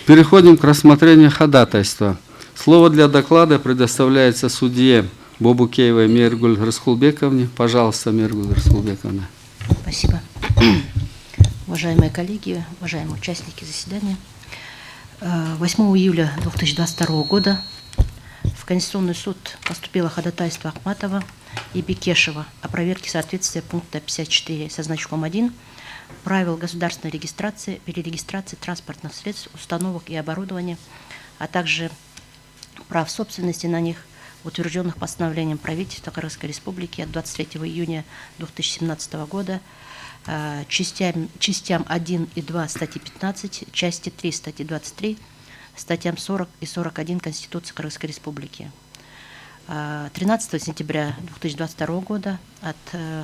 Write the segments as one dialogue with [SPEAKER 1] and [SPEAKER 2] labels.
[SPEAKER 1] Переходим к рассмотрению ходатайства. Слово для доклада предоставляется судье Бобукеевой Миргуль Расхулбековне. Пожалуйста, Миргуль Расхулбековна.
[SPEAKER 2] Спасибо. Уважаемые коллеги, уважаемые участники заседания, 8 июля 2022 года в Конституционный суд поступило ходатайство Ахматова и Бекешева о проверке соответствия пункта 54 со значком 1 правил государственной регистрации, перерегистрации транспортных средств, установок и оборудования, а также прав собственности на них, утвержденных постановлением правительства Кыргызской Республики от 23 июня 2017 года, частям 1 и 2 статьи 15, части 3 статьи 23, статьям 40 и 41 Конституции Кыргызской Республики. 13 сентября 2022 года от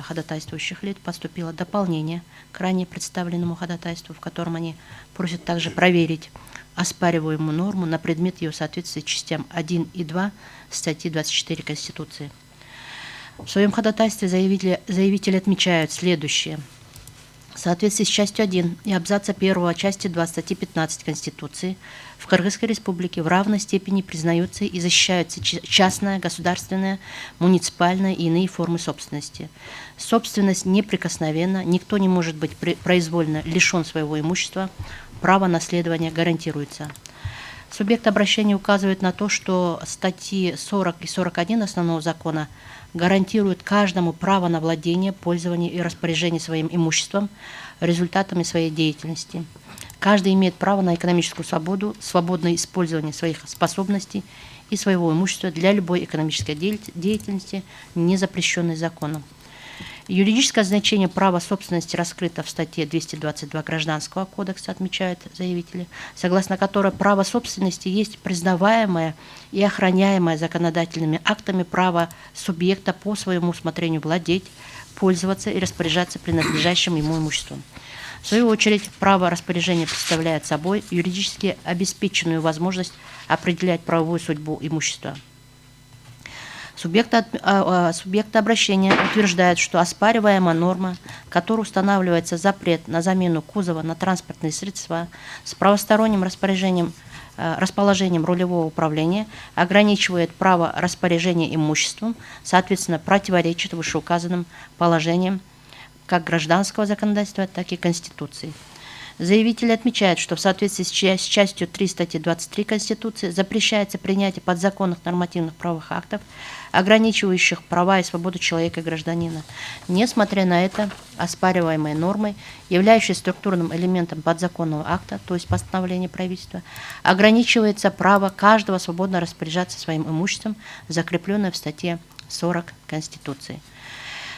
[SPEAKER 2] ходатайствующих лиц поступило дополнение к ранее представленному ходатайству, в котором они просят также проверить оспариваемую норму на предмет ее соответствия частям 1 и 2 статьи 24 Конституции. В своем ходатайстве заявители отмечают следующее. В соответствии с частью 1 и абзаца 1 части 2 статьи 15 Конституции в Кыргызской Республике в равной степени признаются и защищаются частная, государственная, муниципальная и иные формы собственности. Собственность неприкосновенна, никто не может быть произвольно лишен своего имущества, право наследования гарантируется. Субъект обращения указывает на то, что статьи 40 и 41 Основного закона гарантируют каждому право на владение, пользование и распоряжение своим имуществом, результатами своей деятельности. Каждый имеет право на экономическую свободу, свободное использование своих способностей и своего имущества для любой экономической деятельности, не запрещенной законом. Юридическое значение права собственности раскрыто в статье 222 Гражданского кодекса, отмечают заявители, согласно которой право собственности есть признаваемое и охраняемое законодательными актами право субъекта по своему усмотрению владеть, пользоваться и распоряжаться принадлежащим ему имуществом. В свою очередь, право распоряжения представляет собой юридически обеспеченную возможность определять правовую судьбу имущества. Субъект обращения утверждает, что оспариваемая норма, которой устанавливается запрет на замену кузова на транспортные средства с правосторонним расположением рулевого управления, ограничивает право распоряжения имуществом, соответственно, противоречит вышеуказанным положениям как гражданского законодательства, так и Конституции. Заявители отмечают, что в соответствии с частью 3 статьи 23 Конституции запрещается принятие подзаконных нормативных правовых актов, ограничивающих права и свободу человека и гражданина. Несмотря на это, оспариваемой нормой, являющейся структурным элементом подзаконного акта, то есть постановления правительства, ограничивается право каждого свободно распоряжаться своим имуществом, закрепленное в статье 40 Конституции.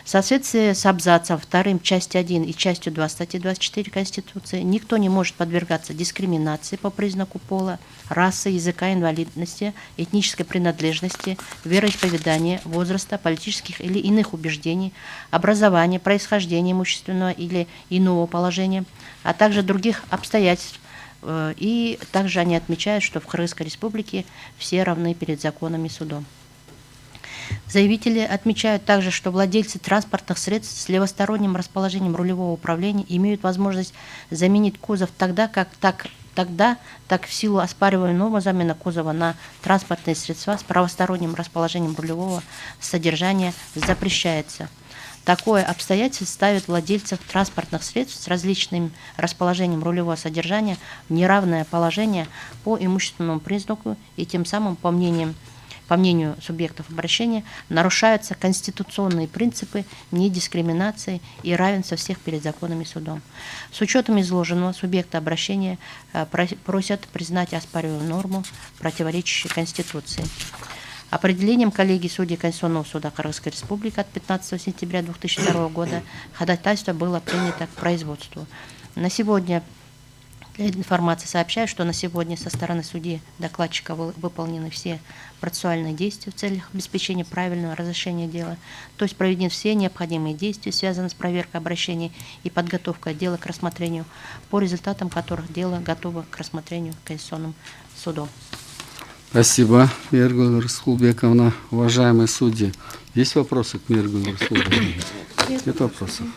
[SPEAKER 2] В соответствии с абзацем 2 части 1 и частью 2 статьи 24 Конституции никто не может подвергаться дискриминации по признаку пола, расы, языка, инвалидности, этнической принадлежности, вероисповедания, возраста, политических или иных убеждений, образования, происхождения имущественного или иного положения, а также других обстоятельств. И также они отмечают, что в Кыргызской Республике все равны перед законом и судом. Заявители отмечают также, что владельцы транспортных средств с левосторонним расположением рулевого управления имеют возможность заменить кузов так в силу оспариваемой нормы замена кузова на транспортные средства с правосторонним расположением рулевого содержания запрещается. Такое обстоятельство ставит владельцев транспортных средств с различным расположением рулевого содержания в неравное положение по имущественному признаку и тем самым, по мнению субъектов обращения, нарушаются конституционные принципы недискриминации и равенства всех перед законом и судом. С учетом изложенного, субъекты обращения просят признать оспариваемую норму, противоречащей Конституции. Определением коллегии судей Конституционного суда Кыргызской Республики от 15 сентября 2002 года ходатайство было принято к производству. На сегодня для информации сообщаю, что на сегодня со стороны судьи докладчика выполнены все процессуальные действия в целях обеспечения правильного разрешения дела, то есть проведены все необходимые действия, связанные с проверкой обращений и подготовкой дела к рассмотрению, по результатам которых дело готово к рассмотрению Конституционным судом.
[SPEAKER 1] Спасибо, Миргуль Расхулбековна. Уважаемые судьи, есть вопросы к Миргуль Расхулбековне? Нет вопросов.